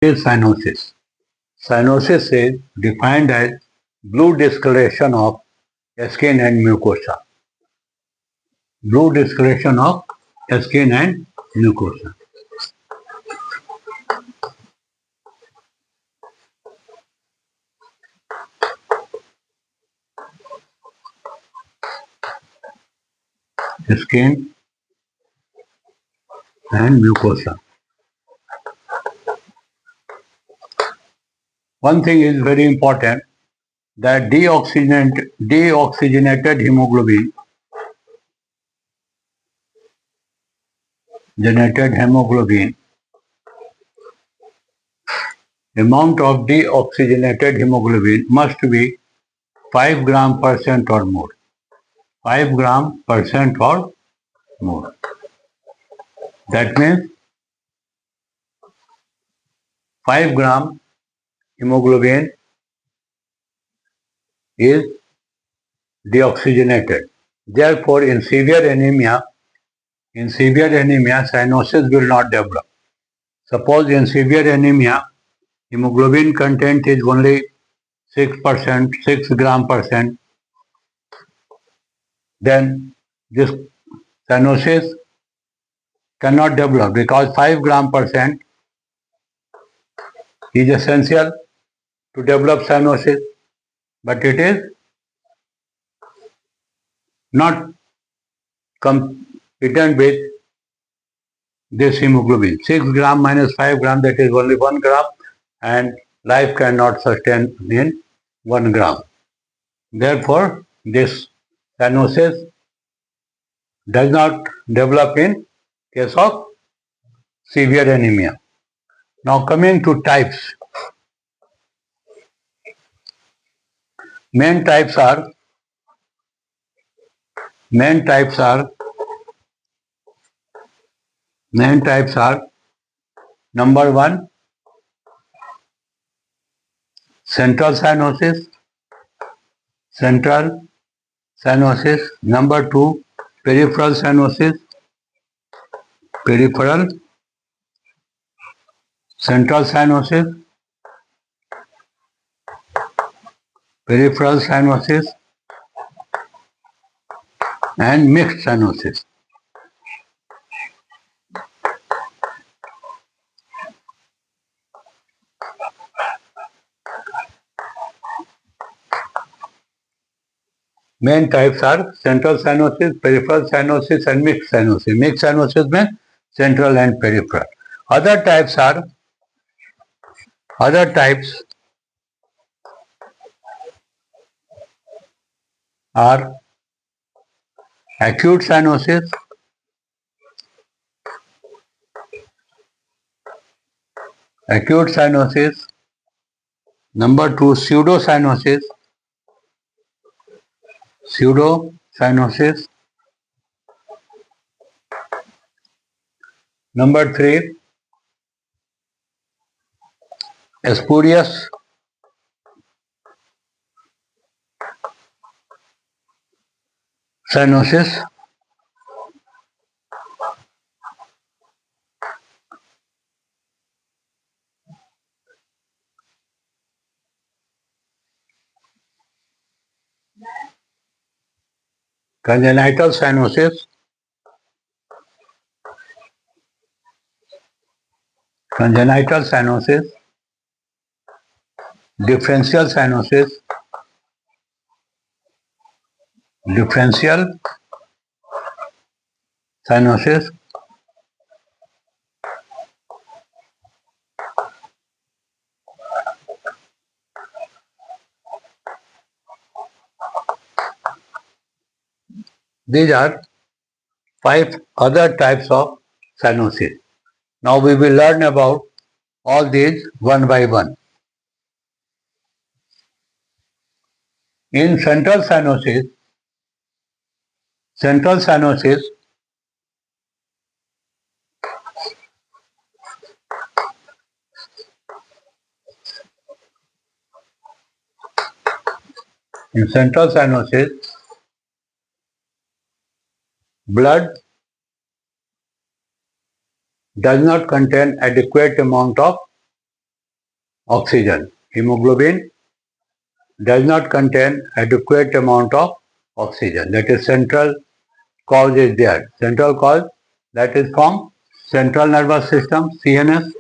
is cyanosis? Cyanosis is defined as blue discoloration of skin and mucosa. Blue discoloration of skin and mucosa. Skin and mucosa. One thing is very important, that deoxygenated hemoglobin amount of deoxygenated hemoglobin must be 5 gram percent or more. 5 gram percent or more. That means 5 gram hemoglobin is deoxygenated. Therefore, in severe anemia, cyanosis will not develop. Suppose in severe anemia, hemoglobin content is only 6%, 6 gram percent, then this cyanosis cannot develop, because 5 gram percent is essential to develop cyanosis, but it is not competent with this hemoglobin. 6 gram minus 5 gram, that is only 1 gram, and life cannot sustain in 1 gram. Therefore, this cyanosis does not develop in case of severe anemia. Now coming to types. Main types are number 1, central cyanosis. Number 2, peripheral cyanosis. Central cyanosis, peripheral cyanosis, and mixed cyanosis. Main types are central cyanosis, peripheral cyanosis, and mixed cyanosis. Mixed cyanosis means central and peripheral. Other types are acute cyanosis, number 2, pseudo cyanosis, number 3, spurious cyanosis, congenital cyanosis, differential cyanosis, These are 5 other types of cyanosis. Now we will learn about all these one by one. In central cyanosis, blood does not contain adequate amount of oxygen. Hemoglobin does not contain adequate amount of oxygen. That is central cause is there. Central cause, that is from central nervous system, CNS.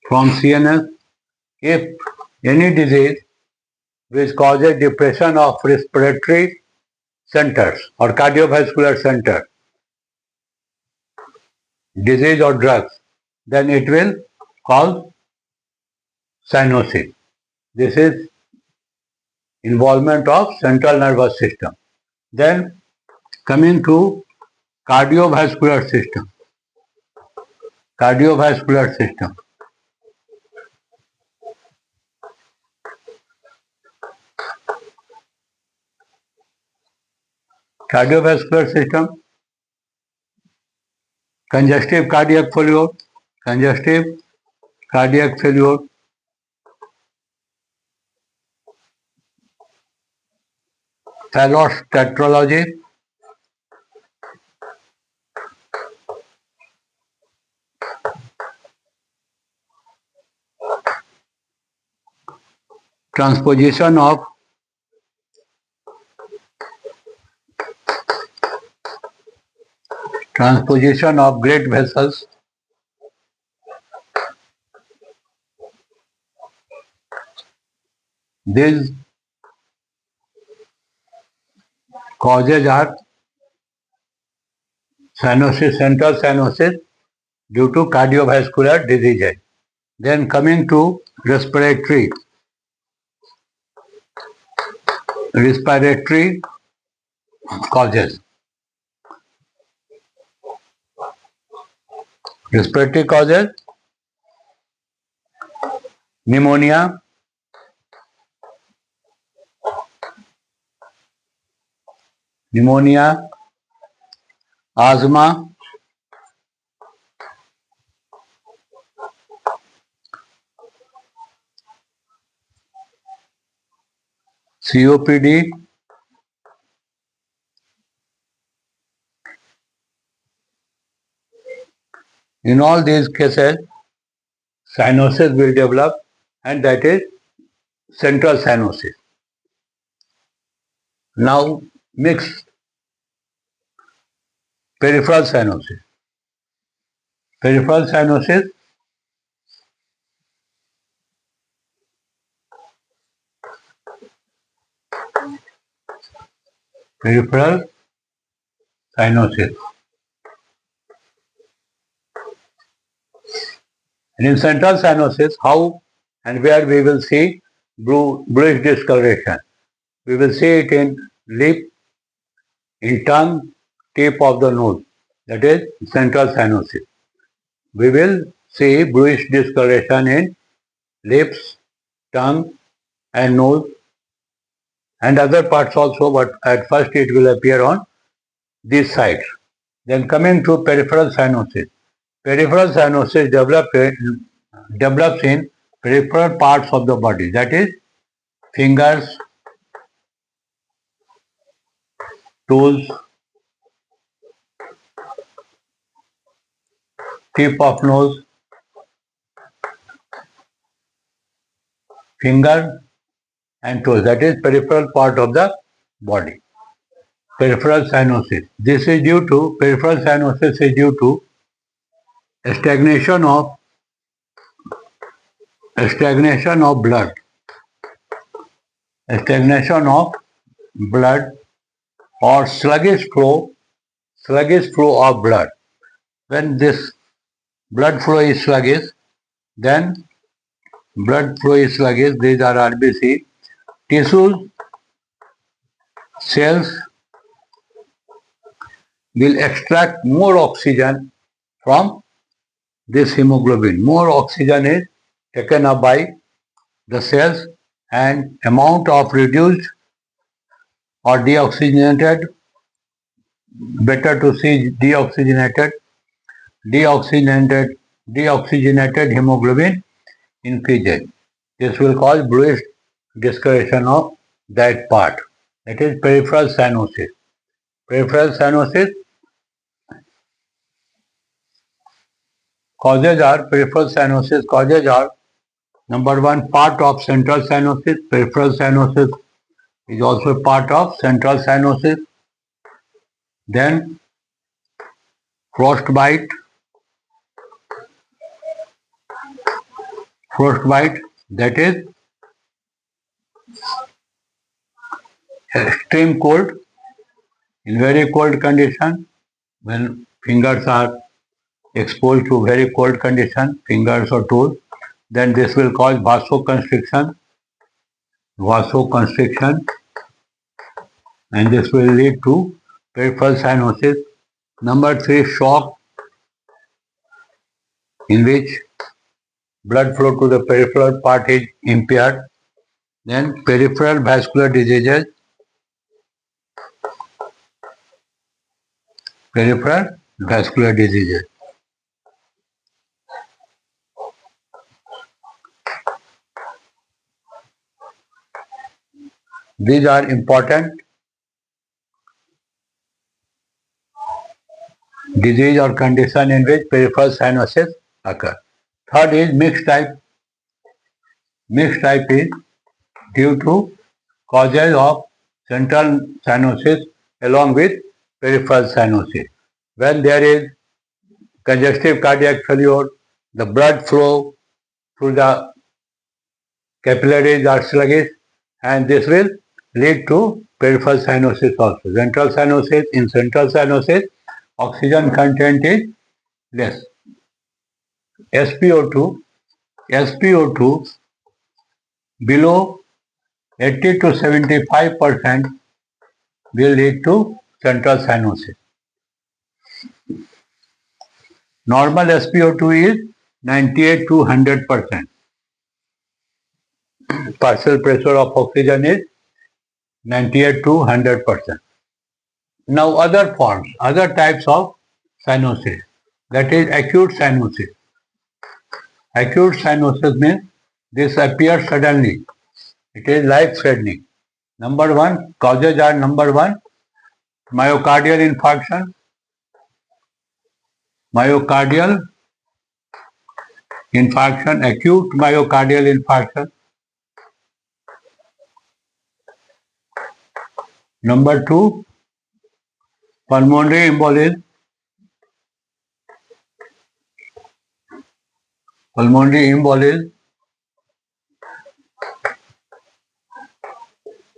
From CNS, if any disease which causes depression of respiratory centers or cardiovascular center, disease or drugs, then it will cause cyanosis. This is involvement of central nervous system. Then coming to cardiovascular system. Cardiovascular system. Cardiovascular system, congestive cardiac failure, congestive cardiac failure, allostatrology, transposition of great vessels, these causes are cyanosis, central cyanosis due to cardiovascular diseases. Then coming to respiratory causes. Respiratory causes, pneumonia, asthma, COPD, in all these cases, cyanosis will develop, and that is central cyanosis. Now mix peripheral cyanosis. Peripheral cyanosis, peripheral cyanosis. And in central cyanosis, how and where we will see bluish discoloration. We will see it in lip, in tongue, tip of the nose. That is central cyanosis. We will see bluish discoloration in lips, tongue and nose and other parts also, but at first it will appear on these sides. Then coming to peripheral cyanosis. Peripheral cyanosis develops in peripheral parts of the body, that is fingers, toes, tip of nose, finger and toes, that is peripheral part of the body. Peripheral cyanosis. Peripheral cyanosis is due to stagnation of blood. Stagnation of blood or sluggish flow of blood. When this blood flow is sluggish, these are RBC, tissues, cells will extract more oxygen from this hemoglobin. More oxygen is taken up by the cells and amount of reduced or deoxygenated, better to see deoxygenated hemoglobin increases. This will cause bluish discoloration of that part. That is peripheral cyanosis. Peripheral cyanosis causes are Number one, part of central cyanosis. Peripheral cyanosis is also part of central cyanosis. Then frostbite. Frostbite, that is extreme cold. In very cold condition, when fingers are exposed to very cold condition, fingers or toes, then this will cause vasoconstriction, vasoconstriction, and this will lead to peripheral cyanosis. Number three, shock, in which blood flow to the peripheral part is impaired. Then peripheral vascular diseases, peripheral vascular diseases. These are important disease or condition in which peripheral cyanosis occur. Third is mixed type. Mixed type is due to causes of central cyanosis along with peripheral cyanosis. When there is congestive cardiac failure, the blood flow through the capillaries are sluggish, and this will lead to peripheral cyanosis also. Central cyanosis, in central cyanosis, oxygen content is less. SpO2, SpO2 below 80 to 75% will lead to central cyanosis. Normal SpO2 is 98 to 100%. Partial pressure of oxygen is 98 to 100%. Now other forms, other types of cyanosis, that is acute cyanosis. Acute cyanosis means this appears suddenly. It is life-threatening. Number one, causes are number one, myocardial infarction, myocardial infarction, acute myocardial infarction. Number two, pulmonary embolism, pulmonary embolism.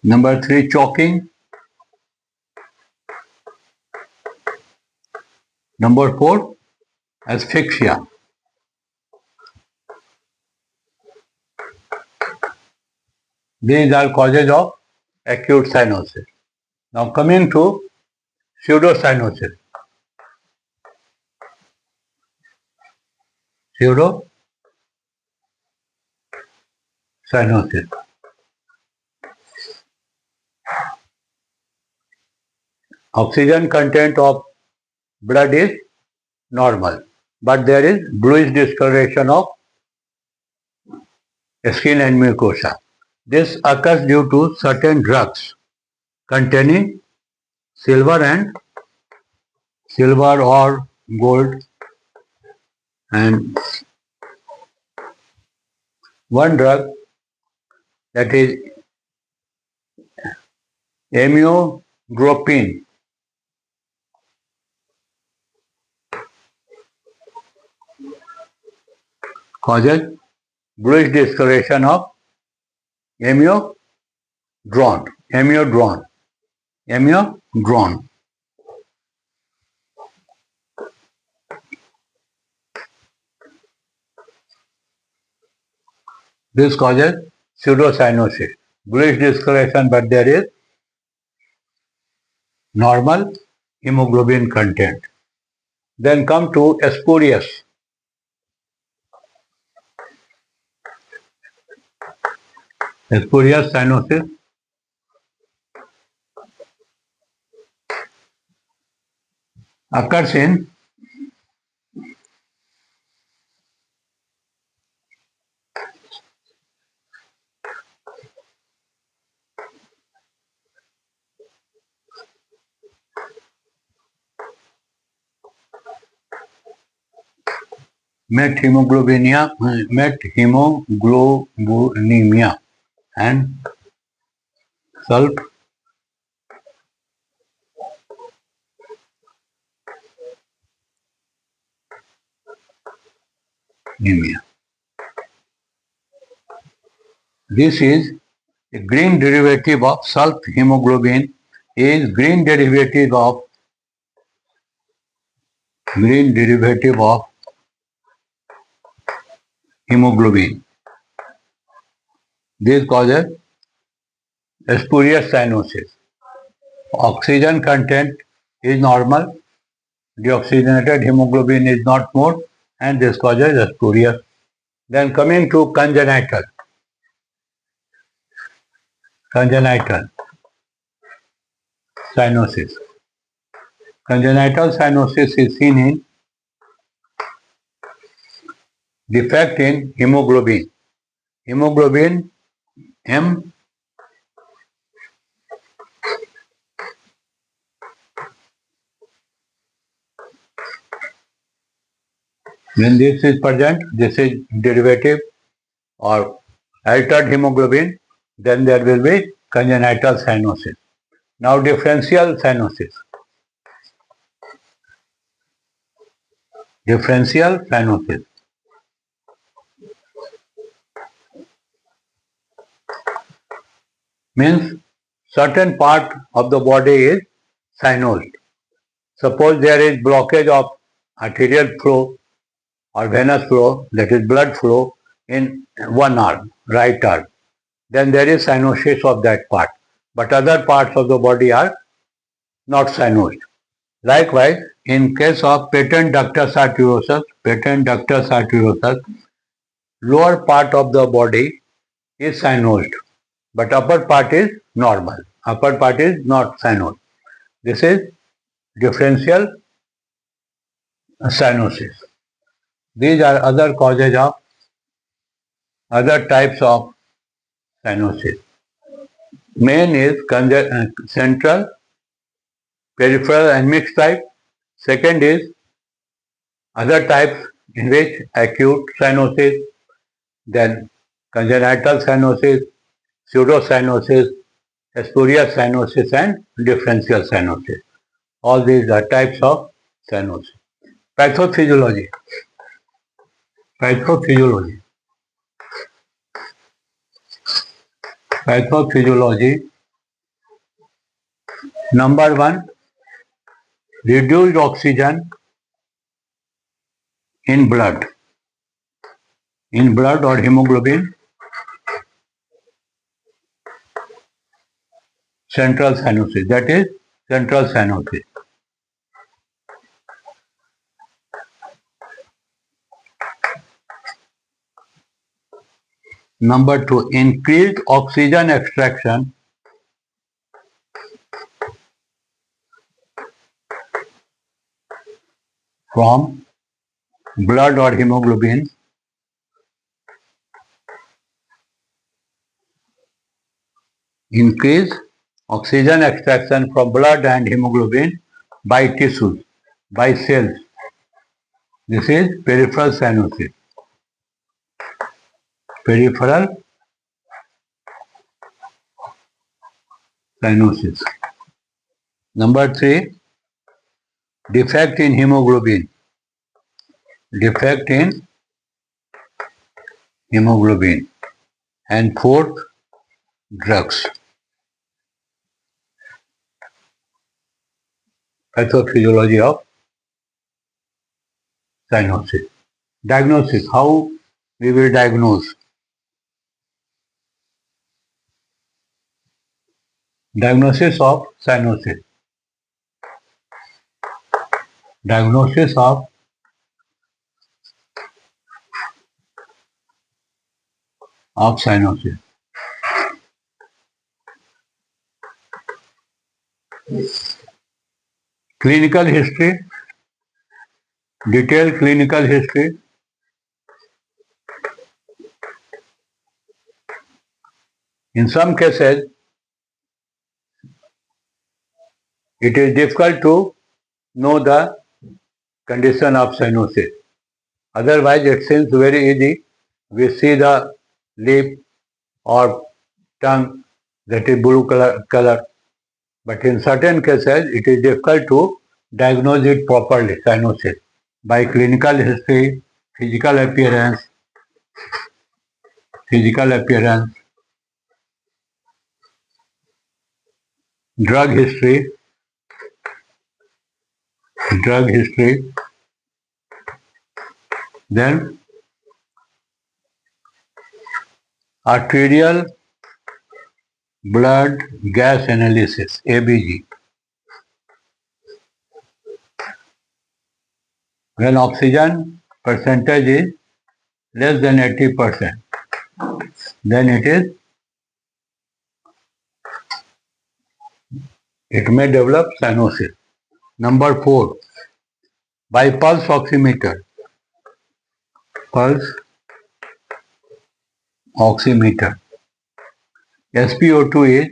Number three, choking. Number four, asphyxia. These are causes of acute cyanosis. Now coming to pseudo cyanosis. Pseudo cyanosis. Oxygen content of blood is normal, but there is bluish discoloration of skin and mucosa. This occurs due to certain drugs containing silver and silver or gold, and one drug, that is amyotropine, causes bluish discoloration of amyodrone, amyodrone, amyodrone. This causes pseudocyanosis, bluish discoloration, but there is normal hemoglobin content. Then come to spurious. Spurious cyanosis occurs in methemoglobinemia and sulfonylurea. This is a green derivative of sulfhemoglobin is green derivative of hemoglobin. This causes spurious cyanosis. Oxygen content is normal, deoxygenated hemoglobin is not more, and this causes spurious. Then coming to congenital cyanosis. Congenital cyanosis is seen in defect in hemoglobin. Hemoglobin M when this is present, this is derivative or altered hemoglobin, then there will be congenital cyanosis. Now differential cyanosis. Differential cyanosis means certain part of the body is cyanosed. Suppose there is blockage of arterial flow or venous flow, that is blood flow in one arm, right arm. Then there is cyanosis of that part. But other parts of the body are not cyanosed. Likewise, in case of patent ductus arteriosus, lower part of the body is cyanosed, but upper part is normal. Upper part is not cyanosed. This is differential cyanosis. These are other causes of other types of cyanosis. Main is central, peripheral and mixed type. Second is other types in which acute cyanosis, then congenital cyanosis, pseudo cyanosis, spurious cyanosis and differential cyanosis. All these are types of cyanosis. Pathophysiology. Pathophysiology. Number one, reduced oxygen in blood. In blood or hemoglobin, central cyanosis. That is central cyanosis. Number two, increased oxygen extraction from blood or hemoglobin increase oxygen extraction from blood and hemoglobin by tissues, by cells. This is peripheral cyanosis. Peripheral cyanosis. Number three, defect in hemoglobin. Defect in hemoglobin. And fourth, drugs. Pathophysiology of cyanosis. Diagnosis. How we will diagnose? Diagnosis of cyanosis. Diagnosis of cyanosis. Clinical history. Detailed clinical history. In some cases, it is difficult to know the condition of cyanosis. Otherwise, it seems very easy. We see the lip or tongue that is blue color. But in certain cases, it is difficult to diagnose it properly, cyanosis, by clinical history, physical appearance, physical appearance, drug history, drug history, then arterial blood gas analysis, ABG. When oxygen percentage is less than 80%, then it may develop cyanosis. Number 4, by pulse oximeter. Pulse oximeter. SpO2 is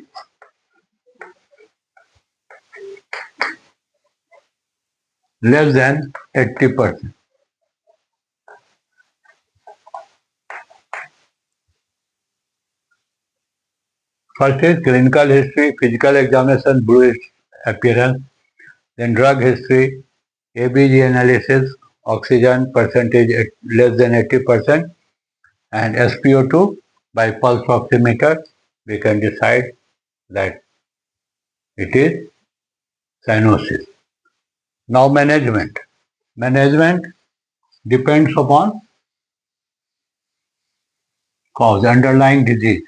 less than 80%. First is clinical history, physical examination, bluish appearance, then drug history, ABG analysis, oxygen percentage less than 80%, and SpO2 by pulse oximeter, we can decide that it is cyanosis. Now management. Management depends upon cause, underlying disease.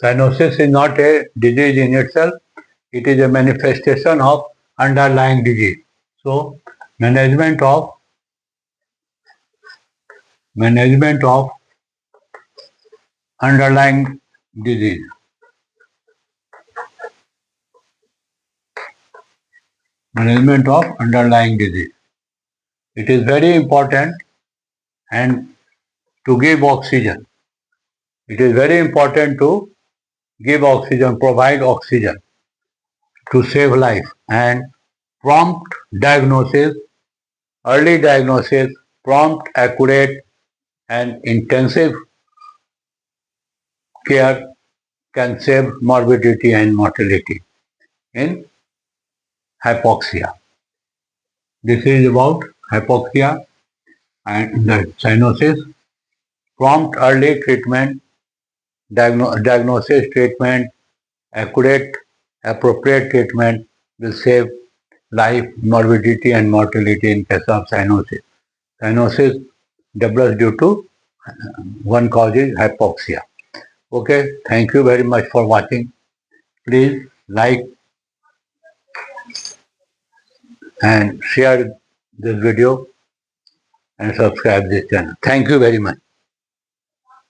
Cyanosis is not a disease in itself, it is a manifestation of underlying disease. So management of underlying disease. Management of underlying disease. It is very important and to give oxygen. It is very important to give oxygen, provide oxygen to save life, and prompt diagnosis, early diagnosis, prompt, accurate and intensive care can save morbidity and mortality in hypoxia. This is about hypoxia and the cyanosis. Prompt early treatment, diagnosis, treatment, accurate, appropriate treatment will save life, morbidity and mortality in case of cyanosis. Cyanosis develops due to one cause is hypoxia. Okay, thank you very much for watching. Please like and share this video and subscribe this channel. Thank you very much.